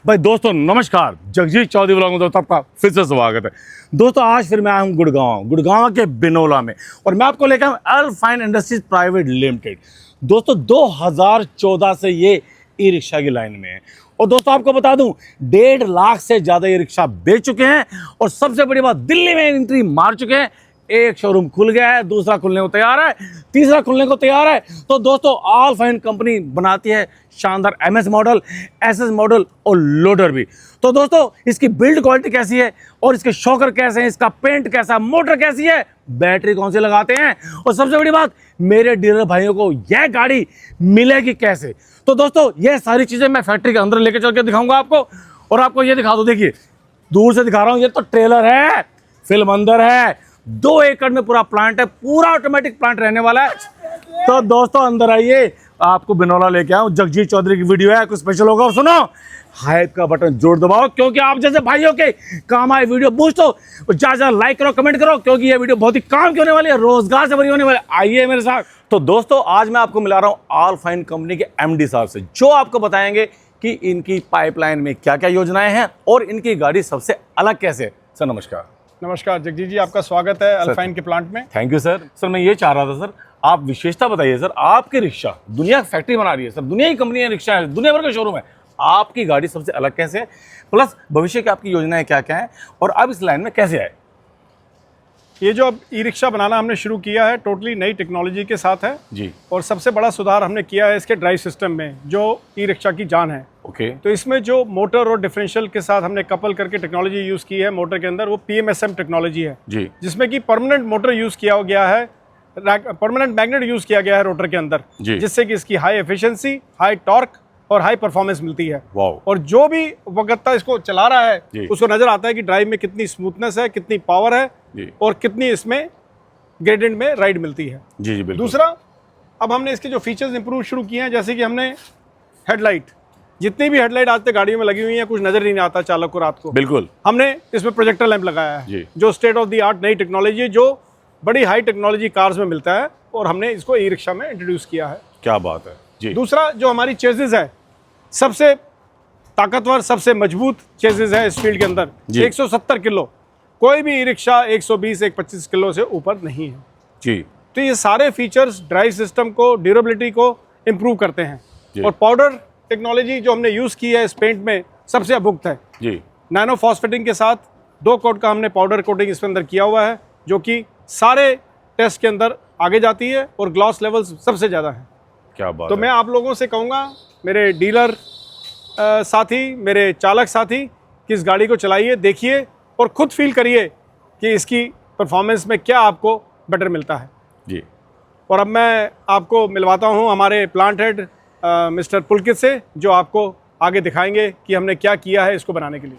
भाई दोस्तों नमस्कार, जगजीत चौधरी व्लॉग में दोस्तों आपका फिर से स्वागत है। दोस्तों आज फिर मैं आया हूँ गुड़गांव के बिनोला में और मैं आपको लेकर अल्फाइन इंडस्ट्रीज प्राइवेट लिमिटेड। दोस्तों 2014 से ये ई रिक्शा की लाइन में है और दोस्तों आपको बता दूं 1.5 लाख से ज़्यादा ई रिक्शा बेच चुके हैं और सबसे बड़ी बात दिल्ली में एंट्री मार चुके हैं। एक शोरूम खुल गया है, दूसरा खुलने को तैयार है, तीसरा खुलने को तैयार है। तो दोस्तों अल्फाइन कंपनी बनाती है शानदार एमएस मॉडल, एसएस मॉडल और लोडर भी। तो दोस्तों इसकी बिल्ड क्वालिटी कैसी है और इसके शॉकर कैसे हैं, इसका पेंट कैसा, मोटर कैसी है, बैटरी कौन सी लगाते हैं और सबसे बड़ी बात मेरे डीलर भाइयों को यह गाड़ी मिलेगी कैसे। तो दोस्तों ये सारी चीज़ें मैं फैक्ट्री के अंदर लेके चल के दिखाऊंगा आपको और आपको ये दिखा दो। देखिए दूर से दिखा रहा हूँ, ये तो ट्रेलर है, फिल्म अंदर है, 2 एकड़ में पूरा प्लांट है, पूरा ऑटोमेटिक प्लांट रहने वाला है। तो दोस्तों अंदर आइए, आपको बिनोला लेके आऊं, जगजीत चौधरी की वीडियो है, कुछ स्पेशल होगा। और सुनो हाइप का बटन जोर दबाओ क्योंकि आप जैसे भाइयों के काम आए वीडियो बूस्ट हो। ज्यादा लाइक करो, कमेंट करो क्योंकि ये वीडियो बहुत ही काम की होने वाली है, रोजगार से भरी होने वाली है। आइए मेरे साथ। तो दोस्तों आज मैं आपको मिला रहा हूँ अल्फाइन कंपनी के एमडी साहब से, जो आपको बताएंगे कि इनकी पाइपलाइन में क्या क्या योजनाएं हैं और इनकी गाड़ी सबसे अलग कैसे है। सर नमस्कार। नमस्कार जगजीत जी, आपका स्वागत है अल्फाइन के प्लांट में। Thank you sir. सर मैं ये चाह रहा था सर, आप विशेषता बताइए सर, आपकी रिक्शा दुनिया की फैक्ट्री बना रही है सर, दुनिया की कंपनी रिक्शा है, दुनिया भर का शोरूम है, आपकी गाड़ी सबसे अलग कैसे है, प्लस भविष्य की आपकी योजनाएं क्या क्या है और अब इस लाइन में कैसे आए। ये जो अब ई रिक्शा बनाना हमने शुरू किया है टोटली नई टेक्नोलॉजी के साथ है जी, और सबसे बड़ा सुधार हमने किया है इसके ड्राइव सिस्टम में, जो ई रिक्शा की जान है। ओके। तो इसमें जो मोटर और डिफरेंशियल के साथ हमने कपल करके टेक्नोलॉजी यूज़ की है मोटर के अंदर, वो PMSM टेक्नोलॉजी है जी, जिसमें कि परमानेंट मोटर यूज़ किया गया है, परमानेंट मैग्नेट यूज़ किया गया है रोटर के अंदर, जिससे कि इसकी हाई एफिशिएंसी, हाई टॉर्क और हाई परफॉर्मेंस मिलती है। और जो भी वक्ता इसको चला रहा है उसको नजर आता है कि ड्राइव में कितनी स्मूथनेस है, कितनी पावर है और कितनी इसमें ग्रेडियंट में राइड मिलती है। जी जी बिल्कुल। दूसरा, अब हमने इसके जो फीचर्स इंप्रूव शुरू किए हैं, जैसे कि हमने हेडलाइट, जितनी भी हेडलाइट आज तक गाड़ियों में लगी हुई है, कुछ नजर ही नहीं आता चालक को रात को, बिल्कुल हमने इसमें प्रोजेक्टर लैंप लगाया है जो स्टेट ऑफ द आर्ट नई टेक्नोलॉजी है, जो बड़ी हाई टेक्नोलॉजी कार्स में मिलता है और हमने इसको ई रिक्शा में इंट्रोड्यूस किया है। क्या बात है जी। दूसरा, जो हमारी चेसिस है सबसे ताकतवर, सबसे मजबूत चेसिस है इस फील्ड के अंदर, 170 किलो, कोई भी ई रिक्शा 120-125 किलो से ऊपर नहीं है जी। तो ये सारे फीचर्स ड्राइव सिस्टम को, ड्यूरेबिलिटी को इम्प्रूव करते हैं। और पाउडर टेक्नोलॉजी जो हमने यूज़ की है इस पेंट में सबसे अभुक्त है जी। नैनो फॉस्फेटिंग के साथ 2 कोट का हमने पाउडर कोटिंग इसके अंदर किया हुआ है, जो कि सारे टेस्ट के अंदर आगे जाती है और ग्लॉस लेवल्स सबसे ज़्यादा है। क्या बात तो मैं आप लोगों से कहूँगा, मेरे डीलर साथी, मेरे चालक साथी, कि इस गाड़ी को चलाइए, देखिए और खुद फील करिए कि इसकी परफॉर्मेंस में क्या आपको बेटर मिलता है जी। और अब मैं आपको मिलवाता हूँ हमारे प्लांट हेड मिस्टर पुलकित से, जो आपको आगे दिखाएंगे कि हमने क्या किया है इसको बनाने के लिए।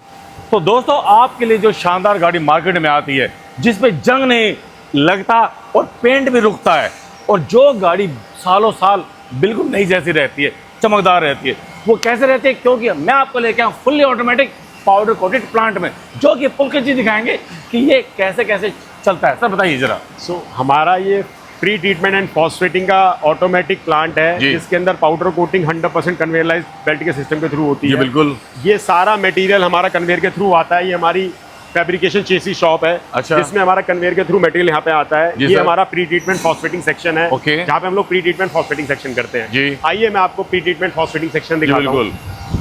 तो दोस्तों आपके लिए जो शानदार गाड़ी मार्केट में आती है, जिसपे जंग नहीं लगता और पेंट भी रुकता है और जो गाड़ी सालों साल बिल्कुल नई जैसी रहती है, चमकदार रहती है, वो कैसे रहती है, क्योंकि मैं आपको लेके आऊँ fully automatic powder coated plant में, जो कि पुलकित जी दिखाएंगे कि ये कैसे कैसे चलता है। सर बताइए जरा। हमारा ये प्री ट्रीटमेंट एंड फॉस्फेटिंग का ऑटोमेटिक प्लांट है, जिसके अंदर पाउडर कोटिंग 100% कन्वेयराइज्ड बेल्ट के सिस्टम के थ्रू होती है। बिल्कुल। ये सारा मटेरियल हमारा कन्वेयर के थ्रू आता है। ये हमारी फैब्रिकेशन चेसी शॉप है, जिसमें हमारा कन्वेयर के थ्रू मटेरियल यहाँ पे आता है। ये हमारा प्री ट्रीटमेंट फॉस्फेटिंग सेक्शन है, जहाँ पे हम लोग प्री ट्रीटमेंट फॉस्फेटिंग सेक्शन करते हैं। आइए मैं आपको प्री ट्रीटमेंट फॉस्फेटिंग सेक्शन दिखाता हूँ,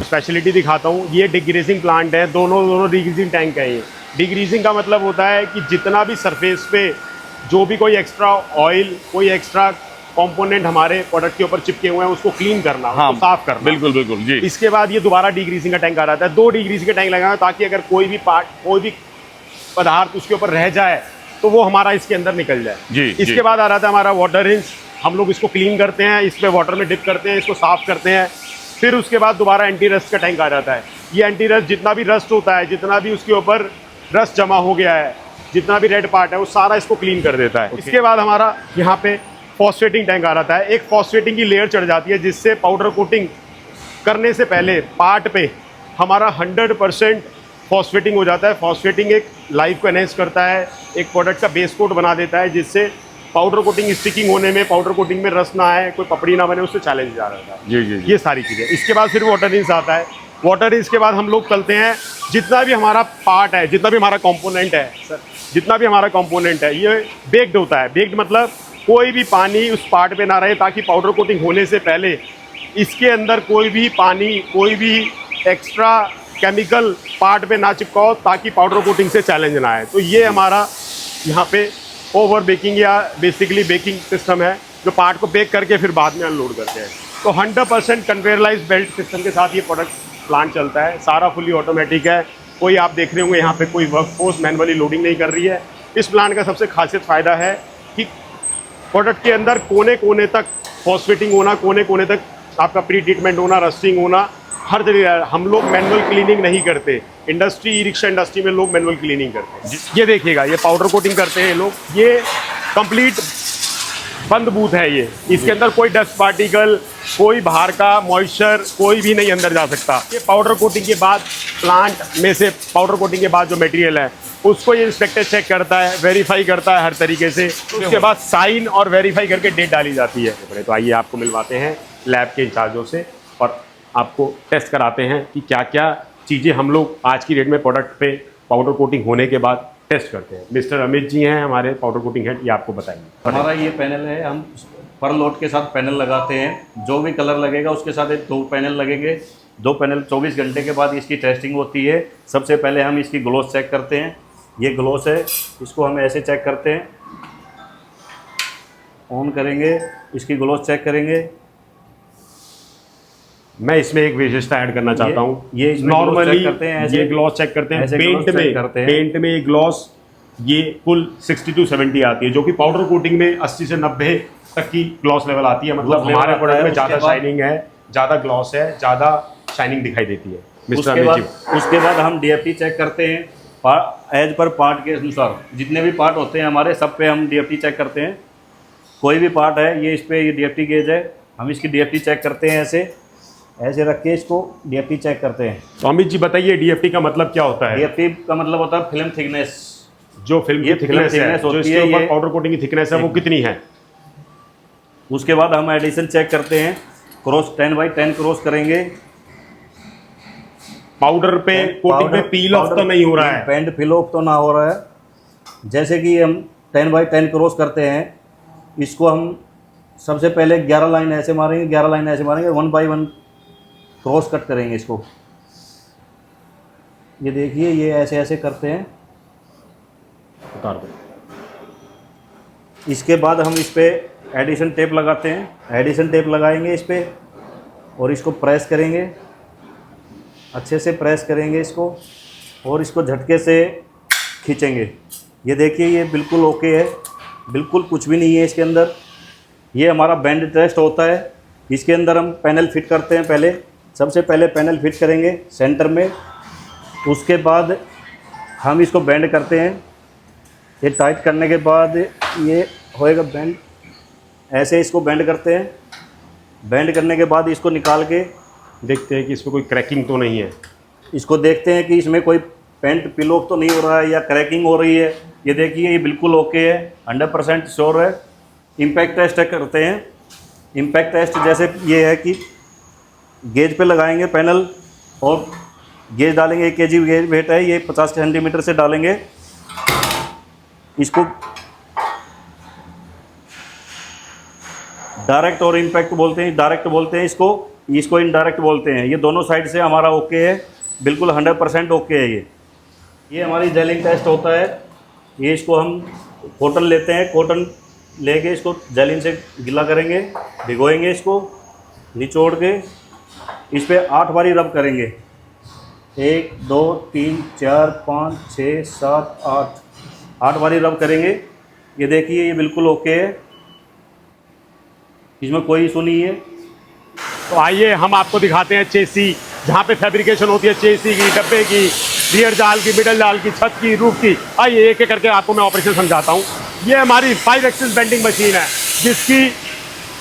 स्पेशलिटी दिखाता हूँ। ये डिग्रीजिंग प्लांट है, दोनों डिग्रीजिंग टैंक है। ये डिग्रीजिंग का मतलब होता है कि जितना भी सरफेस पे जो भी कोई एक्स्ट्रा ऑयल, कोई एक्स्ट्रा कंपोनेंट हमारे प्रोडक्ट के ऊपर चिपके हुए हैं, उसको क्लीन करना, उसको साफ करना। बिल्कुल बिल्कुल जी। इसके बाद ये दोबारा डिग्रीजिंग का टैंक आ जाता है। 2 डिग्रीजिंग के टैंक लगाए ताकि अगर कोई भी पार्ट, कोई भी पदार्थ उसके ऊपर रह जाए तो वो हमारा इसके अंदर निकल जाए जी। इसके बाद आ रहा था हमारा वाटर रिंस, हम लोग इसको क्लीन करते हैं, इस पे वाटर में डिप करते हैं, इसको साफ करते हैं। फिर उसके बाद दोबारा एंटी रस्ट का टैंक आ जाता है। ये एंटी रस्ट, जितना भी रस्ट होता है, जितना भी उसके ऊपर रस्ट जमा हो गया है, जितना भी रेड पार्ट है, वो सारा इसको क्लीन कर देता है। इसके बाद हमारा यहाँ पे फॉस्फेटिंग टैंक आ जाता है। एक फॉस्फेटिंग की लेयर चढ़ जाती है, जिससे पाउडर कोटिंग करने से पहले पार्ट पे हमारा 100% फॉस्फेटिंग हो जाता है। फॉस्फेटिंग एक लाइफ को एनहेंस करता है, एक प्रोडक्ट का बेस कोट बना देता है, जिससे पाउडर कोटिंग स्टिकिंग होने में, पाउडर कोटिंग में रस ना आए, कोई पपड़ी ना बने, उससे चैलेंज आ रहा था। जी जी। ये सारी चीज़ें। इसके बाद फिर वाटर रिंस आता है। वाटर रिंच के बाद हम लोग चलते हैं, जितना भी हमारा पार्ट है, जितना भी हमारा कंपोनेंट है सर, जितना भी हमारा कंपोनेंट है ये बेक्ड होता है। बेक्ड मतलब कोई भी पानी उस पार्ट पे ना रहे, ताकि पाउडर कोटिंग होने से पहले इसके अंदर कोई भी पानी, कोई भी एक्स्ट्रा केमिकल पार्ट पे ना चिपकाओ, ताकि पाउडर कोटिंग से चैलेंज ना आए। तो ये हमारा यहाँ पे ओवर बेकिंग या बेसिकली बेकिंग सिस्टम है, जो पार्ट को बेक करके फिर बाद में अनलोड करते हैं। तो 100% कन्वेयरलाइज्ड बेल्ट सिस्टम के साथ ये प्रोडक्ट प्लांट चलता है। सारा फुली ऑटोमेटिक है। कोई आप देख रहे होंगे यहाँ पे कोई वर्कफोर्स मैनुअली लोडिंग नहीं कर रही है। इस प्लांट का सबसे खासियत फ़ायदा है कि प्रोडक्ट के अंदर कोने कोने तक फॉस्फेटिंग होना, कोने कोने तक आपका प्री ट्रीटमेंट होना, रस्टिंग होना, हर जगह। हम लोग मैनुअल क्लीनिंग नहीं करते। इंडस्ट्री, ई रिक्शा इंडस्ट्री में लोग मैनुअल क्लीनिंग करते हैं। ये देखिएगा, ये पाउडर कोटिंग करते हैं लोग। ये कंप्लीट बंद बूथ है ये, इसके अंदर कोई डस्ट पार्टिकल, कोई बाहर का मॉइस्चर कोई भी नहीं अंदर जा सकता। ये पाउडर कोटिंग के बाद प्लांट में से पाउडर कोटिंग के बाद जो मटेरियल है उसको ये इंस्पेक्टर चेक करता है, वेरीफाई करता है हर तरीके से। उसके बाद साइन और वेरीफाई करके डेट डाली जाती है। तो आइए आपको मिलवाते हैं लैब के इंचार्जों से और आपको टेस्ट कराते हैं कि क्या क्या चीज़ें हम लोग आज की डेट में प्रोडक्ट पे पाउडर कोटिंग होने के बाद टेस्ट करते हैं। मिस्टर अमित जी हैं हमारे पाउडर कोटिंग हेड, ये आपको बताएंगे। हमारा ये पैनल है, हम पर लोड के साथ पैनल लगाते हैं। जो भी कलर लगेगा उसके साथ 2 पैनल लगेंगे। 2 पैनल 24 घंटे के बाद इसकी टेस्टिंग होती है। सबसे पहले हम इसकी ग्लोस चेक करते हैं। ये ग्लोस है, इसको हम ऐसे चेक करते हैं, ऑन करेंगे, इसकी ग्लोस चेक करेंगे। मैं इसमें एक विशेषता ऐड करना चाहता हूँ। ये नॉर्मली ये ग्लॉस चेक करते हैं पेंट में ये ग्लॉस ये कुल 60 to 70 आती है, जो कि पाउडर कोटिंग में 80 से 90 तक की ग्लॉस लेवल आती है। मतलब हमारे प्रोडक्ट में ज़्यादा शाइनिंग है, ज़्यादा ग्लॉस है, ज़्यादा शाइनिंग दिखाई देती है। मिस्टर अमित जी, उसके बाद हम DFT चेक करते हैं। एज पर पार्ट के अनुसार जितने भी पार्ट होते हैं हमारे, सब पे हम DFT चेक करते हैं। कोई भी पार्ट है, ये इस पर ये DFT गेज है, हम इसकी DFT चेक करते हैं। ऐसे रख के इसको DFT चेक करते हैं। तो अमित जी बताइए DFT का मतलब क्या होता है? DFT का मतलब होता है फिल्म थिकनेस। जो फिल्म की थिकनेस है, जो इसके ऊपर पाउडर कोटिंग की थिकनेस है, वो कितनी है? उसके बाद हम एडिशन चेक करते हैं। क्रॉस 10 बाई 10 क्रॉस करेंगे। पाउडर पे कोटिंग पे पील ऑफ तो नहीं हो रहा है? पेंट पील ऑफ तो ना हो रहा है। जैसे कि हम 10 बाई 10 क्रॉस करते हैं, इसको हम सबसे पहले 11 लाइन ऐसे मारेंगे, 11 लाइन ऐसे मारेंगे, 1 बाई 1 क्रॉस कट करेंगे इसको। ये देखिए, ये ऐसे ऐसे करते हैं। उतार दो। इसके बाद हम इस पे एडिशन टेप लगाते हैं। एडिशन टेप लगाएंगे इस पे और इसको प्रेस करेंगे, अच्छे से प्रेस करेंगे इसको और इसको झटके से खींचेंगे। ये देखिए, ये बिल्कुल ओके है, बिल्कुल कुछ भी नहीं है इसके अंदर। ये हमारा बैंड टेस्ट होता है। इसके अंदर हम पैनल फिट करते हैं। सबसे पहले पैनल फिट करेंगे सेंटर में। उसके बाद हम इसको बेंड करते हैं। ये टाइट करने के बाद ये होएगा बेंड। ऐसे इसको बेंड करते हैं। बेंड करने के बाद इसको निकाल के देखते हैं कि इसमें कोई क्रैकिंग तो नहीं है। इसको देखते हैं कि इसमें कोई पेंट पिल ऑफ तो नहीं हो रहा है या क्रैकिंग हो रही है। ये देखिए, ये बिल्कुल ओके है, 100% श्योर है। इम्पैक्ट टेस्ट करते हैं। इम्पैक्ट टेस्ट जैसे ये है कि गेज पे लगाएंगे पैनल और गेज डालेंगे। 1 kg गेज वेट है, ये 50 सेंटीमीटर से डालेंगे। इसको डायरेक्ट और इम्पैक्ट बोलते हैं, डायरेक्ट बोलते हैं इसको इनडायरेक्ट बोलते हैं। ये दोनों साइड से हमारा ओके है, बिल्कुल 100% ओके है। ये हमारी जेलिंग टेस्ट होता है। ये इसको हम कॉटन लेते हैं, कॉटन लेके इसको जेलिंग से गीला करेंगे, भिगोएंगे, इसको निचोड़ के इस पर 8 बारी रब करेंगे। 1 2 3 4 5 6 7 8 बारी रब करेंगे। ये देखिए, ये बिल्कुल ओके है, इसमें कोई इशू नहीं है। तो आइए हम आपको दिखाते हैं चेसी, जहाँ पे फैब्रिकेशन होती है चेसी की, डब्बे की, रियर जाल की, मिडल जाल की, छत की, रूफ की। आइए एक एक करके आपको मैं ऑपरेशन समझाता हूँ। ये हमारी 5 एक्सिस बेंडिंग मशीन है, जिसकी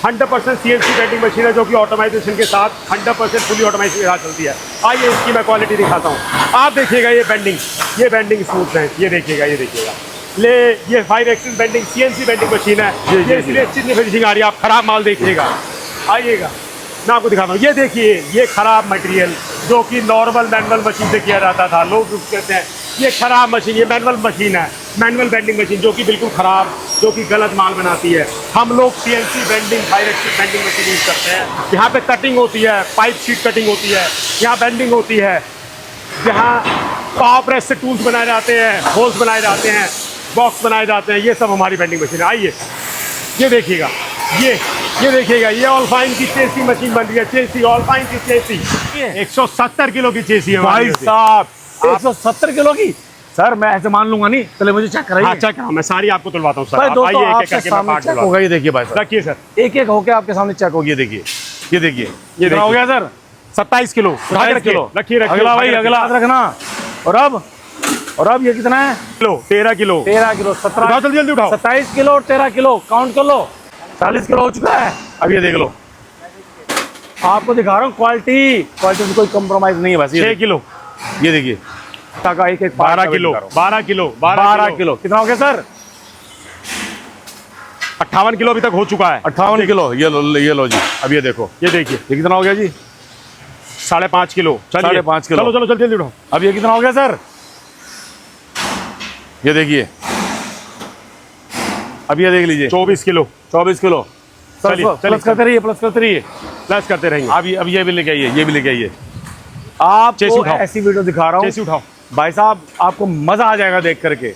100% CNC बेंडिंग मशीन है, जो कि ऑटोमाइजेशन के साथ 100% फुली ऑटोमाइजेशन के साथ चलती है। आइए इसकी मैं क्वालिटी दिखाता हूँ। आप देखिएगा, ये बेंडिंग स्मूथ है। ये देखिएगा ये 5 axis bending CNC bending machine है। ये इसलिए अच्छी फिनिशिंग आ रही है। आप खराब माल देखिएगा। आइएगा, मैं आपको दिखाता हूँ। ये देखिए, ये खराब मटेरियल जो कि नॉर्मल मैनुअल मशीन से किया जाता था, लोग यूज करते हैं, ये खराब मशीन, ये मैनुअल मशीन है, मैनुअल बेंडिंग मशीन जो कि बिल्कुल खराब, जो कि गलत माल बनाती है। हम लोग CNC bending, direct bending machine use करते हैं। यहाँ पे कटिंग होती है, पाइप शीट कटिंग होती है, यहाँ बेंडिंग होती है, यहाँ पावर प्रेस से टूल्स बनाए जाते हैं, होल्स बनाए जाते हैं, बॉक्स बनाए जाते हैं, ये सब हमारी बेंडिंग मशीन है। आइए ये देखिएगा, ये देखिएगा, ये ऑलफाइन की चेसी मशीन बन रही है, चेसी, ऑलफाइन की चेसी, 170 किलो की चेसी है भाई साहब 170 किलो की। सर मैं ऐसे मान लूंगा नहीं, पहले मुझे चेक कराइए। हाँ, चेक कराओ, मैं सारी आपको तुलवाता हूँ सर। भाई आप दोस्तों आइए, आपके एक-एक करके मैं सामने पार्ट चेक तुलवाता होगा, ये देखिए भाई हूँ। साहब, रखिए सर, एक एक होके आपके सामने चेक होगी। ये देखिए, ये देखिए, ये कितना हो गया सर? 27 किलो, उठा के रखिए, रखिए, अगला भाई, अगला हाथ रखना। और अब ये कितना है? किलो, 13 किलो, 13 किलो, 17, उठाओ, जल्दी जल्दी उठाओ। 27 किलो और 13 किलो, काउंट कर लो, 40 किलो हो चुका है। अब ये देख लो, आपको दिखा रहा हूँ क्वालिटी में कोई कॉम्प्रोमाइज नहीं है। बस 6 किलो, ये देखिए, का एक 12 किलो, 12 किलो, 12 किलो, कितना हो गया सर? 58 किलो अभी तक हो चुका है। 58 किलो, ये लो जी। अब ये देखो, ये देखिए, ये कितना हो गया जी? 5.5 किलो, चलिए 5.5 किलो। चलो चलो जल्दी जल्दी उठाओ। अब ये कितना हो गया सर? ये देखिए, अब ये देख लीजिए, 24 किलो, 24 किलो। चलिए, प्लस करते रहिए, प्लस करते रहिए, प्लस करते रहेंगे। अब ये भी लेके आइए, ये भी लेके आइए। आप चेसी उठाओ, ऐसी वीडियो दिखा रहा हूँ चेसी उठाओ, भाई साहब, आपको मजा आ जाएगा देख करके।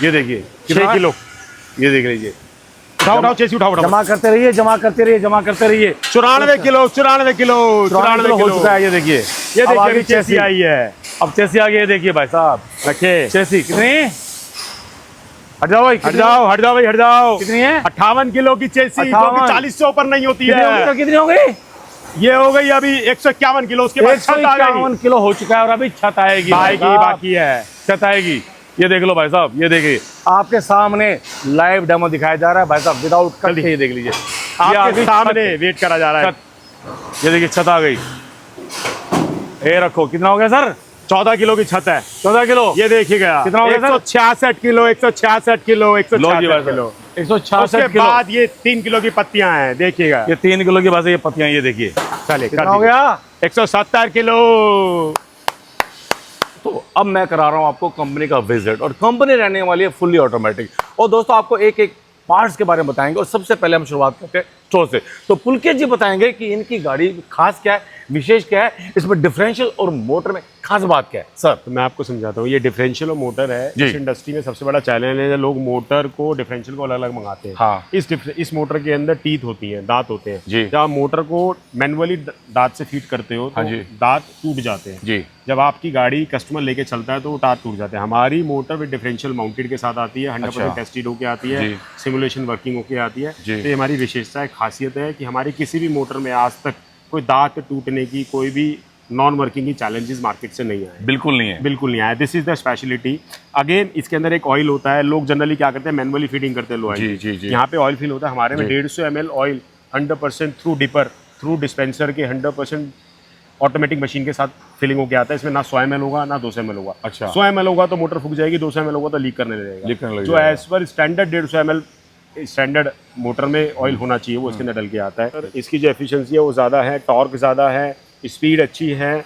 ये देखिए 6 किलो, ये देख लीजिए, उठाओ उठाओ, चेसी उठाओ उठाओ। जमा करते रहिए, जमा करते रहिए, जमा करते रहिए। 94 किलो, 94 किलो, 94 किलो हो किलो चुका है। ये देखिए, ये अब आगे देखिए चेसी आई है। अब चेसी आ गई है, देखिए भाई साहब, रखिए, चेसी कितनी? हट जाओ भाई, हट जाओ, हट जाओ भाई, हट जाओ। कितनी है? 58 किलो की चेसी, जो कि 58 40 से ऊपर नहीं होती कितनी हो गई? है। कितनी हो गई? ये हो गई अभी 151 किलो, उसके बाद छत आ गई। 151 किलो हो चुका है और अभी छत आएगी, भाई साहब। बाकी है, छत आएगी। ये देख लो भाई साहब, ये देखिए, आपके सामने लाइव डेमो दिखाया जा रहा है भाई साहब, विदाउट कट के। ये देख लीजिए, आपके सामने वेट करा जा रहा है। ये देखिए, छत आ गई। ये रखो, कितना हो गया सर? 14 किलो की छत है। 14 किलो। ये देखिएगा, कितना हो गया सर? 166 kilo, 166 kilo, 166 kilo. 166 उसके किलो। बाद ये 3 किलो की पत्तियां हैं, देखिएगा। ये 3 किलो की बस ये पत्तियां, ये देखिए, चलिए, कितना हो गया? 170 किलो। तो अब मैं करा रहा हूँ आपको कंपनी का विजिट, और कंपनी रहने वाली है फुल्ली ऑटोमेटिक। और दोस्तों आपको एक एक पार्ट्स के बारे में बताएंगे, और सबसे पहले हम शुरुआत करते हैं स्टोर से। तो पुलकित जी बताएंगे कि इनकी गाड़ी खास क्या है, विशेष क्या है, इसमें डिफरेंशियल और मोटर में खास बात क्या है। सर तो मैं आपको समझाता हूँ, ये डिफरेंशियल और मोटर है। जी। इस इंडस्ट्री में सबसे बड़ा चैलेंज है, लोग मोटर को डिफरेंशियल को अलग अलग मंगाते हैं। हाँ। इस मोटर के अंदर टीथ होती हैं, दांत होते हैं। जी। जब आप मोटर को मैनुअली दांत से फीड करते हो तो हाँ जी। दांत टूट जाते हैं। जी। जब आपकी गाड़ी कस्टमर लेके चलता है तो वो दांत टूट जाते हैं। हमारी मोटर विद डिफरेंशियल माउंटेड के साथ आती है, 100% टेस्टेड होके आती है, जी। सिमुलेशन वर्किंग होके आती है। जी। तो ये हमारी विशेषता है, खासियत है कि हमारी किसी भी मोटर में आज तक कोई दांत टूटने की, कोई भी नॉन वर्किंग की चैलेंजेस मार्केट से नहीं आए। बिल्कुल नहीं है। बिल्कुल नहीं आया। This is the speciality. Again इसके अंदर एक ऑयल होता है, लोग जनरली क्या करते हैं, मैनुअली फीडिंग करते हैं जी, जी, जी। यहाँ पे ऑयल फिल होता है। हमारे में जी। 150 ml oil 100% through dipper, through dispenser के 100% ऑटोमेटिक मशीन के साथ फिलिंग होकर आता है। इसमें ना 100 ml होगा ना 200 ml होगा। अच्छा। 100 ml होगा तो मोटर फूक जाएगी, 200 ml होगा तो लीक करने लगेगा। जो एज पर स्टैंडर्ड 150 ml स्टैंडर्ड मोटर में ऑयल होना चाहिए वो इसके अंदर डल के आता है। इसकी जो एफिशिएंसी है वो ज़्यादा है, टॉर्क ज़्यादा है, स्पीड अच्छी है।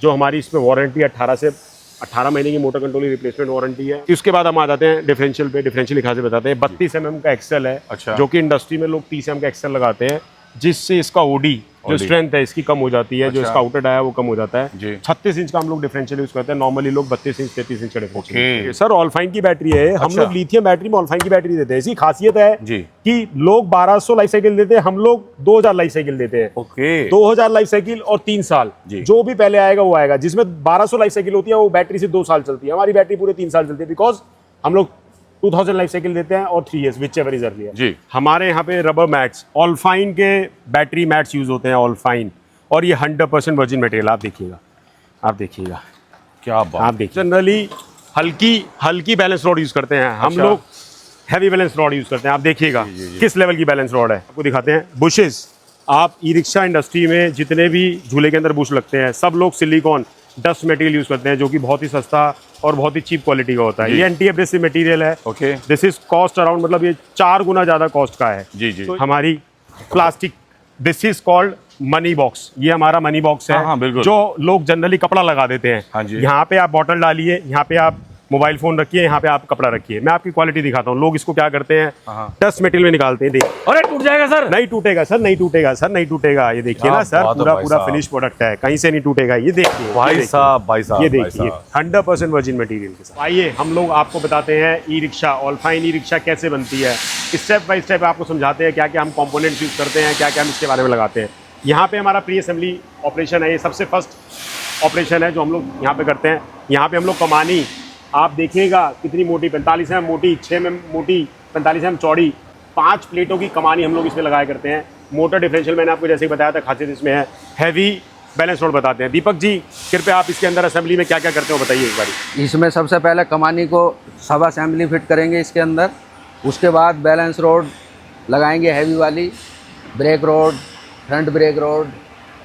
जो हमारी इसमें वारंटी 18 महीने की मोटर कंट्रोल रिप्लेसमेंट वारंटी है। उसके बाद हम आ जाते हैं डिफरेंशियल पे। डिफरेंशियल लिखा से बताते हैं, 32 mm का एक्सेल है। अच्छा। जो कि इंडस्ट्री में लोग 30 mm का एक्सेल लगाते हैं, जिससे इसका ओडी जो स्ट्रेंथ है इसकी कम हो जाती है। जो अच्छा। इसका आउटर डाया है वो कम हो जाता है। जी। 36 इंच का हम लोग डिफरेंशियल यूज करते हैं, नॉर्मली लोग 32 इंच 33 इंच का ओके। डिफरेंशियल। सर ऑलफाइन की बैटरी है, हम अच्छा। लोग लिथियम बैटरी में ऑलफाइन की बैटरी देते हैं। इसी खासियत है जी। कि लोग 1200 लाइफ साइकिल देते हैं, हम लोग 2000 लाइफ साइकिल देते हैं। ओके। 2000 लाइफ साइकिल और 3 साल, जी। जो भी पहले आएगा वो आएगा। जिसमें 1200 लाइफ साइकिल होती है वो बैटरी से 2 साल चलती है, हमारी बैटरी पूरे 3 साल चलती है। बिकॉज हम लोग 2000 लाइफ साइकिल देते हैं और 3 years whichever is earlier. जी। हमारे यहाँ पे रबर मैट्स, ऑलफाइन के बैटरी मैट्स यूज होते हैं, ऑलफाइन। और ये 100% वर्जिन मटेरियल। आप देखिएगा, आप देखिएगा, क्या बात। आप देखिए। जनरली हल्की बैलेंस रॉड यूज करते हैं, हम अच्छा। लोग हैवी बैलेंस रॉड यूज करते हैं। आप देखिएगा किस लेवल की बैलेंस रॉड है, आपको दिखाते हैं। बुशेस, आप ई रिक्शा इंडस्ट्री में जितने भी झूले के अंदर बुश लगते हैं, सब लोग सिलिकॉन डस्ट मटेरियल यूज करते हैं, जो कि बहुत ही सस्ता और बहुत ही चीप क्वालिटी का होता है। ये एंटी एब्रेसिव मटेरियल है। Okay. This is cost around, मतलब ये 4 गुना ज्यादा कॉस्ट का है। जी, जी। तो हमारी plastic this is called money box. ये हमारा मनी बॉक्स है। हाँ, बिल्कुल। जो लोग जनरली कपड़ा लगा देते हैं। हाँ जी। यहाँ पे आप बॉटल डालिए, यहाँ पे आप मोबाइल फोन रखिए, यहाँ पे आप कपड़ा रखिए। मैं आपकी क्वालिटी दिखाता हूँ। लोग इसको क्या करते हैं, डस्ट मटेरियल में निकालते हैं। देखिए, अरे टूट जाएगा सर। नहीं टूटेगा सर, नहीं टूटेगा सर, नहीं टूटेगा। ये देखिए ना सर, बात है पूरा भाई पूरा साहब। फिनिश प्रोडक्ट है, कहीं से नहीं टूटेगा। ये देखिए भाई साहब, भाई साहब, ये भाई देखिए साहब। 100% वर्जिन मटेरियल के साथ। आइए हम लोग आपको बताते हैं ई रिक्शा, ऑलफाइन ई रिक्शा कैसे बनती है। स्टेप बाय स्टेप आपको समझाते हैं क्या क्या हम कंपोनेंट्स यूज करते हैं, क्या क्या हम इसके बारे में लगाते हैं। यहाँ पे हमारा प्री असेंबली ऑपरेशन है। ये सबसे फर्स्ट ऑपरेशन है जो हम लोग यहाँ पे करते हैं। यहाँ पे हम लोग कमानी, आप देखिएगा कितनी मोटी, 45 mm मोटी, 6 mm मोटी, 45 mm चौड़ी, 5 प्लेटों की कमानी हम लोग इसमें लगाया करते हैं। मोटर डिफरेंशियल मैंने आपको जैसे ही बताया था, खासियत इसमें है। हैवी बैलेंस रोड बताते हैं। दीपक जी कृपया आप इसके अंदर असेंबली में क्या क्या करते हो बताइए एक बार। इसमें सबसे पहले कमानी को सब असेंबली फिट करेंगे इसके अंदर। उसके बाद बैलेंस रोड लगाएंगे हैवी वाली, brake rod, front brake rod.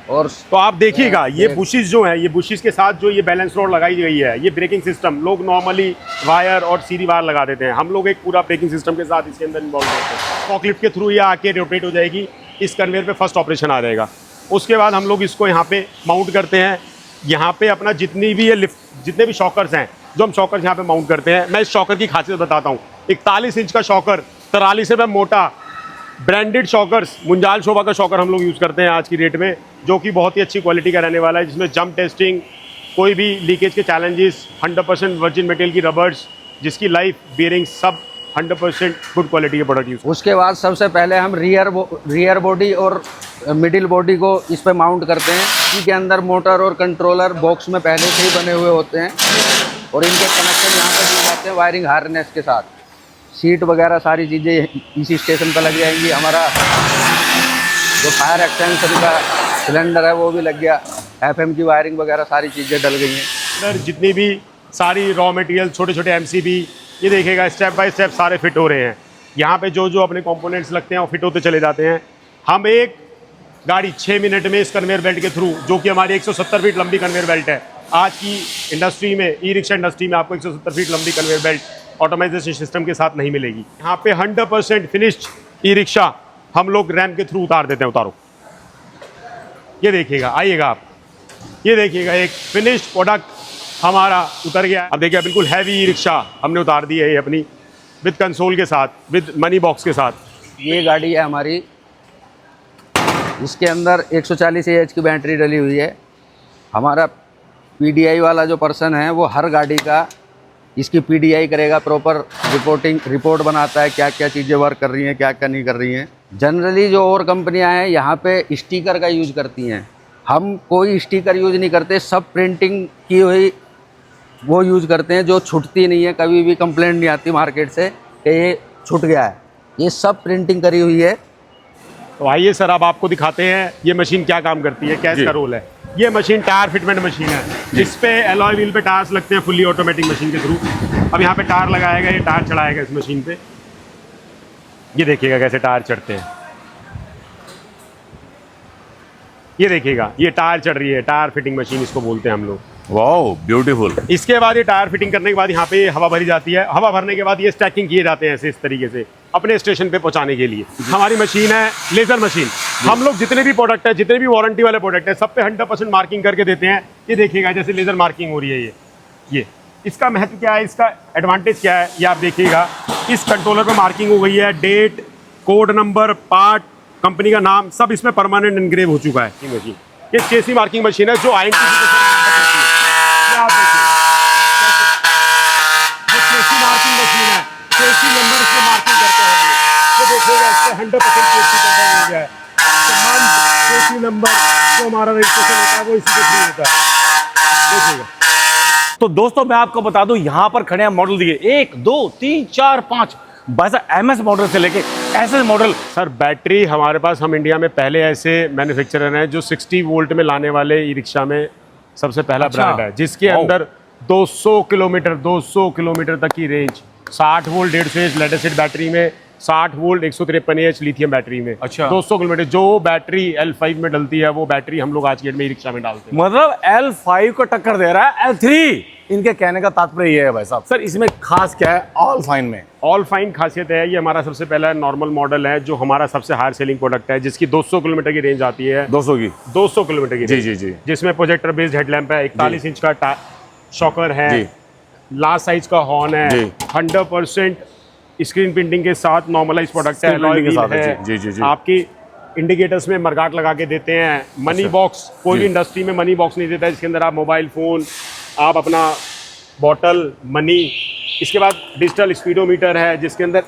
और तो आप देखिएगा ये बुशिस जो है, ये बुशिस के साथ जो ये बैलेंस रोड लगाई गई है, ये ब्रेकिंग सिस्टम। लोग नॉर्मली वायर और सीधी वायर लगा देते हैं, हम लोग एक पूरा ब्रेकिंग सिस्टम के साथ इसके अंदर इन्वॉल्व करते हैं। फॉकलिफ्ट के थ्रू ये आके रोटेट हो जाएगी, इस कन्वेयर पे फर्स्ट ऑपरेशन आ जाएगा। उसके बाद हम लोग इसको यहाँ पे माउंट करते हैं। यहाँ पे अपना जितनी भी ये लिफ्ट, जितने भी शॉकर्स हैं, जो हम शॉकर्स यहाँ पे माउंट करते हैं, मैं इस शॉकर की खासियत बताता हूँ। 41 इंच का शॉकर, 43 mm मोटा, ब्रांडेड शॉकर्स, मुंजाल शोभा का शॉकर हम लोग यूज़ करते हैं आज की डेट में, जो कि बहुत ही अच्छी क्वालिटी का रहने वाला है, जिसमें जंप टेस्टिंग, कोई भी लीकेज के चैलेंजेस, 100% वर्जिन मटेरियल की रबर्स, जिसकी लाइफ बियरिंग सब 100% गुड क्वालिटी के प्रोडक्ट यूज़। उसके बाद सबसे पहले हम रियर बॉडी और मिडिल बॉडी को इस पे माउंट करते हैं। इनके अंदर मोटर और कंट्रोलर बॉक्स में पहले से ही बने हुए होते हैं और इनके कनेक्शन यहाँ पर दिए जाते हैं वायरिंग हार्नेस के साथ। सीट वगैरह सारी चीज़ें इसी स्टेशन पर लग जाएंगी। हमारा जो फायर एक्सटेंशन का सिलेंडर है वो भी लग गया। FM की वायरिंग वगैरह सारी चीज़ें डल गई हैं। अंदर जितनी भी सारी रॉ मटेरियल, छोटे छोटे MCB, ये देखिएगा स्टेप बाय स्टेप सारे फिट हो रहे हैं। यहाँ पे जो जो अपने कंपोनेंट्स लगते हैं वो फिट होते चले जाते हैं। हम एक गाड़ी 6 मिनट में इस कन्वेयर बेल्ट के थ्रू, जो कि हमारी 170 फीट लंबी कन्वेयर बेल्ट है, आज की इंडस्ट्री में, ई रिक्शा इंडस्ट्री में आपको 170 फीट लंबी कन्वेयर बेल्ट ऑटोमाइजेशन सिस्टम के साथ नहीं मिलेगी। यहाँ पे 100% फिनिश्ड ई रिक्शा हम लोग रैम के थ्रू उतार देते हैं। उतारो, ये देखिएगा, आइएगा आप, ये देखिएगा एक फिनिश्ड प्रोडक्ट हमारा उतर गया। अब देखिए बिल्कुल हैवी ई रिक्शा हमने उतार दी है ये अपनी, विद कंसोल के साथ, विद मनी बॉक्स के साथ। ये गाड़ी है हमारी, इसके अंदर 140 AH की बैटरी डली हुई है। हमारा PDI वाला जो पर्सन है वो हर गाड़ी का इसकी PDI करेगा, प्रॉपर रिपोर्ट बनाता है क्या क्या चीज़ें वर्क कर रही हैं, क्या क्या नहीं कर रही हैं। जनरली जो और कंपनियां हैं यहाँ पे स्टिकर का यूज़ करती हैं, हम कोई स्टिकर यूज़ नहीं करते, सब प्रिंटिंग की हुई वो यूज़ करते हैं, जो छूटती नहीं है, कभी भी कंप्लेंट नहीं आती मार्केट से कि ये छूट गया है। ये सब प्रिंटिंग करी हुई है। तो आइए सर, अब आपको दिखाते हैं ये मशीन क्या काम करती है, क्या इसका रोल है। ये मशीन टायर फिटमेंट मशीन है, जिस पे एलॉय व्हील पे टायर्स लगते हैं फुल्ली ऑटोमेटिक मशीन के थ्रू। अब यहाँ पे टायर लगाएगा, ये टायर चढ़ाएगा इस मशीन पे। ये देखिएगा कैसे टायर चढ़ते हैं, ये देखिएगा, ये टायर चढ़ रही है, टायर फिटिंग मशीन इसको बोलते हैं हम लोग। Wow beautiful. इसके बाद ये टायर फिटिंग करने के बाद यहाँ पे हवा भरी जाती है। हवा भरने के बाद ये स्टैकिंग किए जाते हैं ऐसे इस तरीके से अपने स्टेशन पे पहुँचाने के लिए। हमारी मशीन है लेज़र मशीन। हम लोग जितने भी प्रोडक्ट है, जितने भी वारंटी वाले प्रोडक्ट है, सब पे 100% मार्किंग करके देते हैं। ये देखिएगा जैसे लेज़र मार्किंग हो रही है ये इसका महत्व क्या है, इसका एडवांटेज क्या है, ये आप देखिएगा। इस कंट्रोलर पर मार्किंग हो गई है, date, code number, part, company का नाम, सब इसमें परमानेंट इनग्रेव हो चुका है। ये मशीन, ये चेसी मार्किंग मशीन है जो आइडेंटिफिकेशन मार्किंग मशीन है। चेसी नंबर इसमें मार्किंग करते हैं, ये देखिएगा इससे 100% चेसी कंफर्म हो गया है। चेसी नंबर जो हमारा रजिस्ट्रेशन होता है वो इसी के थ्रू होता है, देखिएगा। तो दोस्तों मैं आपको बता दूं, यहाँ पर खड़े हैं मॉडल दिए 1 2 3 4 5, बस MS मॉडल से लेके SS मॉडल। सर बैटरी हमारे पास, हम इंडिया में पहले ऐसे मैन्युफैक्चरर हैं जो 60 वोल्ट में लाने वाले ई रिक्शा में सबसे पहला अच्छा। ब्रांड है, जिसके अंदर 200 किलोमीटर तक की range, 60 volt 150 lead acid battery में, 60 वोल्ट 153 AH लिथियम बैटरी में। अच्छा। 200 किलोमीटर जो बैटरी L5 में डलती है वो बैटरी हम लोग आज की डेट में ई रिक्शा में डालते हैं। मतलब L5 को टक्कर दे रहा है L3। इनके कहने का तात्पर्य ये है भाई साहब। सर इसमें खास क्या है ऑल फाइन में? ऑल फाइन खासियत है, ये हमारा सबसे पहला नॉर्मल मॉडल है जो हमारा सबसे हायर सेलिंग प्रोडक्ट है, जिसकी 200 किलोमीटर की रेंज आती है। 200 किलोमीटर की जी रेंज, जी जी। जिसमें प्रोजेक्टर बेस्ड हेडलैम्प है, 41 इंच का शॉकर है, जी। लार्ज साइज का हॉर्न है, जी। 100% स्क्रीन प्रिंटिंग के साथ नॉर्मलाइज प्रोडक्ट है, Screen printing के alloy साथ है, wheel जी, जी, जी। आपकी इंडिकेटर्स में मरगाट लगा के देते हैं। मनी बॉक्स, कोई भी इंडस्ट्री में मनी बॉक्स नहीं देता है, जिसके अंदर आप मोबाइल फ़ोन, आप अपना बॉटल, मनी। इसके बाद डिजिटल स्पीडोमीटर है, जिसके अंदर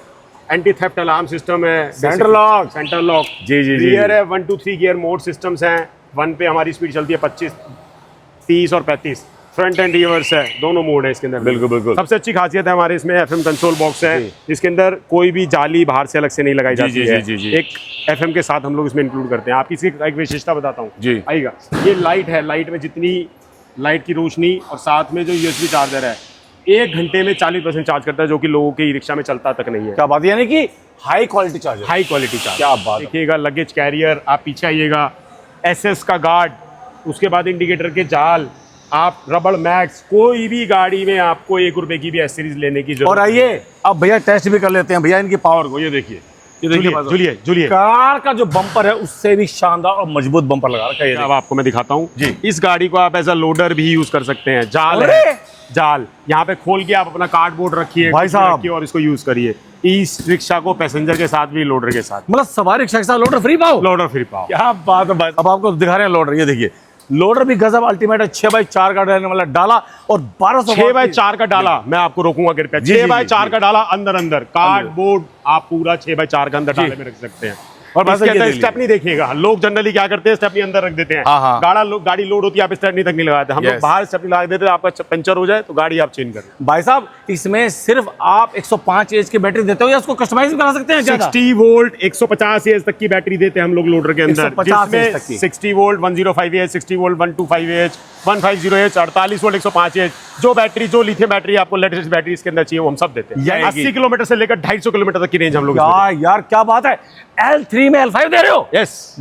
एंटी थेफ्ट अलार्म सिस्टम है, सेंटर लॉक। सेंटर लॉक, जी जी जी। गियर है 1 2 3 गियर मोड सिस्टम्स हैं। 1 पे हमारी स्पीड चलती है 25, 30 और 35। फ्रंट एंड रिवर्स है, दोनों मोड है इसके अंदर। बिल्कुल बिल्कुल। सबसे अच्छी खासियत है हमारे इसमें FM कंसोल बॉक्स है, जिसके अंदर कोई भी जाली बाहर से अलग से नहीं लगाई जाती है। जी, जी। एक FM के साथ हम लोग इसमें इंक्लूड करते हैं। आपकी इसकी एक विशेषता बताता हूँ जी। आइएगा। ये लाइट है, लाइट में जितनी लाइट की रोशनी और साथ में जो USB चार्जर है, 1 घंटे में 40% चार्ज करता है, जो कि लोगों के ई रिक्शा में चलता तक नहीं है। क्या बात है, यानी कि high quality charger. High quality charge. क्या बात है। देखिएगा लगेज कैरियर, आप पीछे आइएगा, SS का गार्ड, उसके बाद इंडिकेटर के जाल, आप रबड़ मैट्स, कोई भी गाड़ी में आपको 1 रुपए की भी एसेसरीज लेने की जरूरत और आइए अब भैया टेस्ट भी कर लेते हैं भैया इनकी पावर को। ये देखिए, ये देखिए भाई साहब। झूलिए। कार का जो बम्पर है उससे भी शानदार और मजबूत बम्पर लगा रखा है। ये अब आपको मैं दिखाता हूँ जी। इस गाड़ी को आप एज अ लोडर भी यूज कर सकते हैं। जाल अरे! है, जाल यहाँ पे खोल के आप अपना कार्डबोर्ड रखिए भाई साहब। रखिए और इसको यूज करिए। इस रिक्शा को पैसेंजर के साथ भी, लोडर के साथ, मतलब सवारी रिक्शा के साथ लोडर फ्री पाओ। लोडर फ्री पाओ। क्या बात है भाई। अब आपको दिखा रहे हैं लोडर। ये देखिए लोडर भी गजब अल्टीमेट है। 6x4 का रहने वाला डाला और 1200 6x4 का डाला, मैं आपको रोकूंगा कृपया। जी, जी, 6x4 जी। का डाला, अंदर कार्डबोर्ड आप पूरा 6x4 का अंदर डाले में रख सकते हैं। और और इसके ये अंदर देख लीजिए। स्टेपनी देखिएगा, लोग जनरली क्या करते हैं, स्टेपनी अंदर रख देते हैं। हाँ, हाँ। गाड़ी लोड होती है, आप स्टेपनी तक नहीं लगाते। हम लोग Yes। बाहर स्टेपनी लगा देते हैं, आपका पंचर हो जाए तो गाड़ी आप चेंज करें। भाई साहब इसमें सिर्फ आप 105 एच की बैटरी देते हो या उसको कस्टमाइज करा सकते हैं? 60 वोल्ट 150 एच तक की बैटरी देते हैं हम लोग लोडर के अंदर, 150 एच तक की। 60 volt 105 H, 60 volt 125 H, 150 H, 48 volt 105 H, जो बैटरी, जो लिथियम बैटरी आपको लेटेस्ट बैटरी इसके अंदर चाहिए वो हम सब देते हैं। 80 किलोमीटर से लेकर 250 किलोमीटर तक की रेंज हम लोग यार क्या बात है। L3 में L5 दे रहे हो? यस।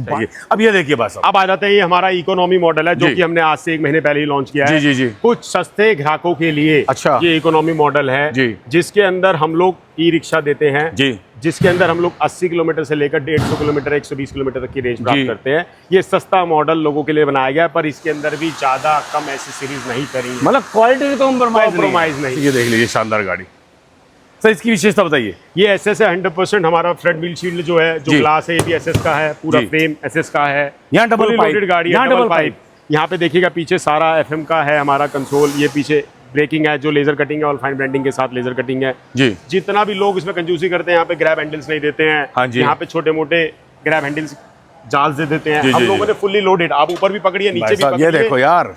अब ये देखिए बस अब आ जाते हैं, ये हमारा इकोनॉमी मॉडल है जो जी। कि हमने आज से 1 महीने पहले ही लॉन्च किया है। जी, जी, जी। कुछ सस्ते ग्राहकों के लिए अच्छा। ये इकोनॉमी मॉडल है जी। जिसके अंदर हम लोग ई रिक्शा देते हैं जी। जिसके अंदर हम लोग 80 किलोमीटर से लेकर 150 किलोमीटर 120 किलोमीटर तक की रेंज प्राप्त जी। करते हैं। ये सस्ता मॉडल लोगों के लिए बनाया गया है, पर इसके अंदर भी ज्यादा कम एसेसरीज नहीं करेंगे, मतलब क्वालिटी तो Compromise नहीं। ये देख लीजिए शानदार गाड़ी। सर इसकी विशेषता बताइए। ये SS है 100%। हमारा फ्रंट व्हील शील्ड जो है, जो जी। ग्लास है, ये भी SS का है, पूरा जी। फ्रेम SS का है। यहाँ डबल Fully पाइप, loaded गाड़ी है, यहाँ डबल डबल पाइप। यहाँ पे देखिएगा पीछे सारा FM का है हमारा कंसोल। ये पीछे ब्रेकिंग है जो लेजर कटिंग है और फाइन ब्रांडिंग के साथ लेजर कटिंग है। जी। जितना भी लोग इसमें कंजूसी करते हैं, यहाँ पे ग्रैब हैंडल्स नहीं देते हैं। हाँ जी। यहाँ पे छोटे मोटे ग्रैब हैंडल्स जाल दे देते हैं। जी, हम जी, लोगों जी। ने फुल्ली लोडेड, आप ऊपर भी पकड़िए, नीचे भाई भी साहब ये पकड़िए। देखो यार,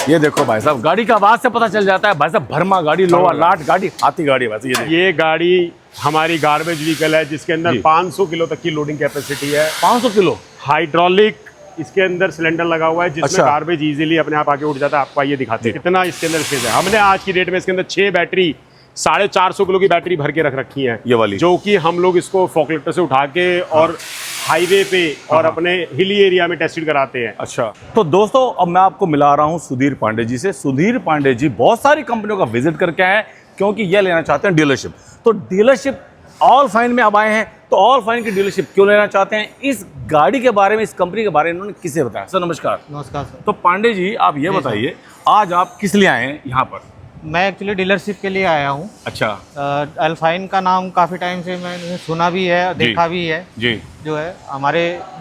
ये देखो भाई साहब गाड़ी का आवाज से पता चल जाता है भाई साहब भरमा गाड़ी, लोहा लाट गाड़ी, हाथी गाड़ी। बस ये देखिए ये गाड़ी हमारी गार्बेज व्हीकल है जिसके अंदर जी। 500 किलो तक की लोडिंग कैपेसिटी है। 500 किलो हाइड्रोलिक इसके अंदर सिलेंडर लगा हुआ है जिसमें अच्छा। गार्बेज इजीली अपने आप आके उठ जाता है। आपको आइए दिखाते हैं कितना इसके अंदर स्पेस है। हमने आज की डेट में इसके अंदर 6 बैटरी 450 किलो की बैटरी भर के रख रखी है, ये वाली। जो कि हम लोग इसको फोकलिफ्टर से उठा के और हाईवे पे और अपने हिली एरिया में टेस्टेड कराते हैं। अच्छा तो दोस्तों अब मैं आपको मिला रहा हूँ सुधीर पांडे जी से। सुधीर पांडे जी बहुत सारी कंपनियों का विजिट करके आए हैं क्योंकि ये लेना चाहते हैं डीलरशिप। तो डीलरशिप ऑल फाइन में अब आए हैं, तो ऑल फाइन की डीलरशिप क्यों लेना चाहते हैं, इस गाड़ी के बारे में, इस कंपनी के बारे में इन्होंने किसे बताया? सर नमस्कार। नमस्कार सर। तो पांडे जी आप ये बताइए आज आप किस लिए आए हैं यहाँ पर? मैं एक्चुअली डीलरशिप के लिए आया हूँ। अच्छा अल्फाइन का नाम काफ़ी टाइम से मैंने सुना भी है, देखा भी है। जी। जो है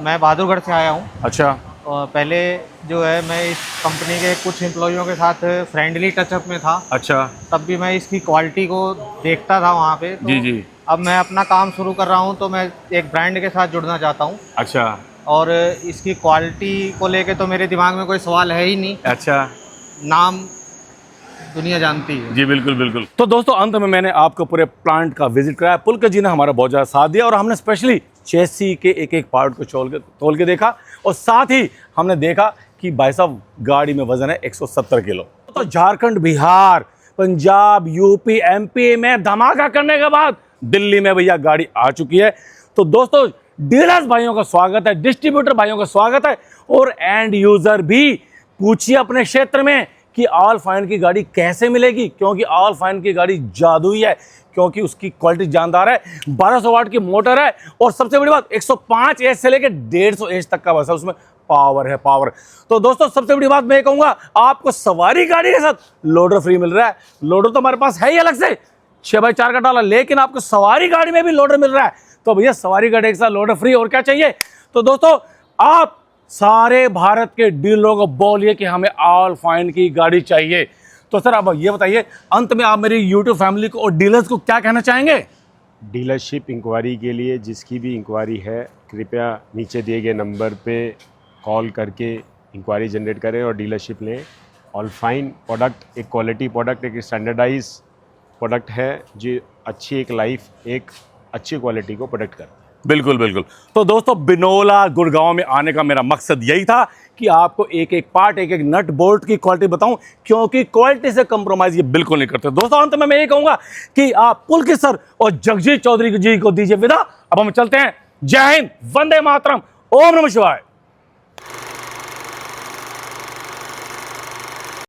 मैं बहादुरगढ़ से आया हूँ। अच्छा और पहले जो है मैं इस कंपनी के कुछ एम्प्लॉइयों के साथ फ्रेंडली टचअप में था। अच्छा तब भी मैं इसकी क्वालिटी को देखता था वहाँ पे। तो जी जी। अब मैं अपना काम शुरू कर रहा हूँ तो मैं एक ब्रांड के साथ जुड़ना चाहता हूँ। अच्छा और इसकी क्वालिटी को लेके तो मेरे दिमाग में कोई सवाल है ही नहीं। अच्छा नाम दुनिया जानती है। जी बिल्कुल बिल्कुल। तो दोस्तों अंत में मैंने आपको पूरे प्लांट का विजिट कराया। पुलकर जी ने हमारा बहुत ज़्यादा साथ दिया और हमने स्पेशली चेसी के एक एक पार्ट को तोल के देखा और साथ ही हमने देखा कि भाई साहब गाड़ी में वजन है 170 किलो। तो झारखंड, बिहार, पंजाब, यूपी, एमपी में धमाका करने के बाद दिल्ली में भैया गाड़ी आ चुकी है। तो दोस्तों डीलर्स भाइयों का स्वागत है, डिस्ट्रीब्यूटर भाइयों का स्वागत है और एंड यूजर भी। पूछिए अपने क्षेत्र में कि ऑल फाइन की गाड़ी कैसे मिलेगी, क्योंकि ऑल फाइन की गाड़ी जादुई है, क्योंकि उसकी क्वालिटी जानदार है, 1200 वाट की मोटर है और सबसे बड़ी बात 105 एच से लेकर 150 एच तक का बस है, उसमें पावर है पावर। तो दोस्तों सबसे बड़ी बात मैं ये कहूँगा, आपको सवारी गाड़ी के साथ लोडर फ्री मिल रहा है। लोडर तो हमारे पास है ही अलग से 6x4 का डाला, लेकिन आपको सवारी गाड़ी में भी लोडर मिल रहा है। तो भैया सवारी गाड़ी के साथ लोडर फ्री, और क्या चाहिए। तो दोस्तों आप सारे भारत के डीलरों को बोलिए कि हमें ऑल फाइन की गाड़ी चाहिए। तो सर अब ये बताइए, अंत में आप मेरी यूट्यूब फैमिली को और डीलर्स को क्या कहना चाहेंगे। डीलरशिप इंक्वायरी के लिए जिसकी भी इंक्वायरी है, कृपया नीचे दिए गए नंबर पे कॉल करके इंक्वायरी जनरेट करें और डीलरशिप लें। ऑल फाइन प्रोडक्ट एक क्वालिटी प्रोडक्ट, एक स्टैंडर्डाइज प्रोडक्ट है जो अच्छी एक लाइफ, एक अच्छी क्वालिटी को प्रोटेक्ट करता है। बिल्कुल बिल्कुल। तो दोस्तों बिनोला गुड़गांव में आने का मेरा मकसद यही था कि आपको एक एक पार्ट, एक एक नट बोल्ट की क्वालिटी बताऊं, क्योंकि क्वालिटी से कंप्रोमाइज ये बिल्कुल नहीं करते। दोस्तों अंत में मैं ये कहूंगा कि आप पुलकित सर और जगजीत चौधरी जी को दीजिए विदा। अब हम चलते हैं। जय हिंद, वंदे मातरम, ओम नमः शिवाय।